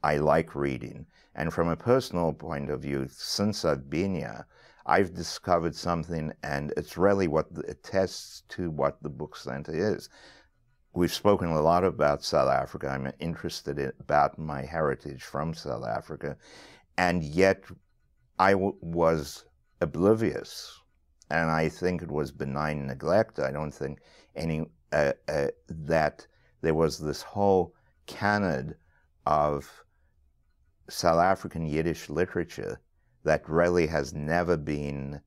I like reading. And from a personal point of view, since I've been here, I've discovered something, and it's really what attests to what the Book Center is. We've spoken a lot about South Africa. I'm interested about my heritage from South Africa, and yet I was oblivious, and I think it was benign neglect. I don't think that there was this whole canon of South African Yiddish literature that really has never been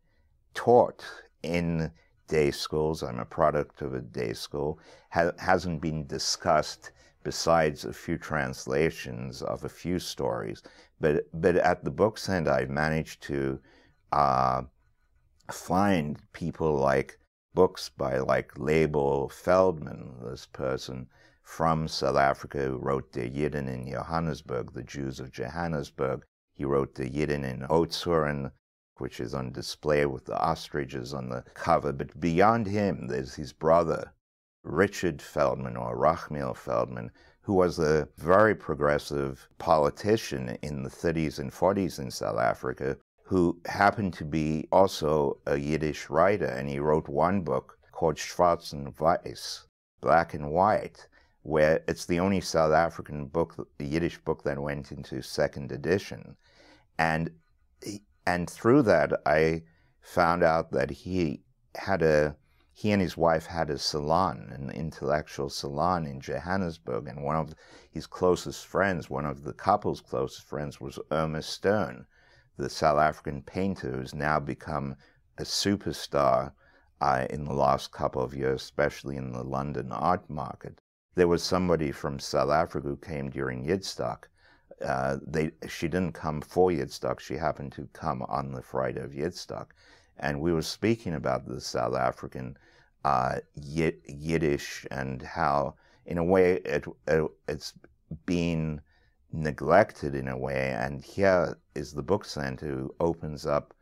taught in day schools. I'm a product of a day school. Hasn't been discussed besides a few translations of a few stories. But at the Book Center, I've managed to find people like books by like Label Feldman, this person from South Africa who wrote Der Jiden in Johannesburg, The Jews of Johannesburg. He wrote Der Jiden in Oudtshoorn, which is on display with the ostriches on the cover. But beyond him, there's his brother, Richard Feldman, or Rachmiel Feldman, who was a very progressive politician in the 30s and 40s in South Africa, who happened to be also a Yiddish writer. And he wrote one book called Schwarz und Weiß, Black and White, where it's the only South African book, the Yiddish book, that went into second edition. And through that, I found out that he and his wife had a salon, an intellectual salon in Johannesburg, and one of his closest friends, one of the couple's closest friends, was Irma Stern, the South African painter who's now become a superstar in the last couple of years, especially in the London art market. There was somebody from South Africa who came during Yidstock. She didn't come for Yidstock. She happened to come on the Friday of Yidstock. And we were speaking about the South African Yiddish and how, in a way, it's been neglected in a way. And here is the Book Center who opens up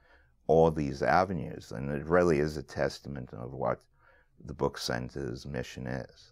all these avenues. And it really is a testament of what the Book Center's mission is.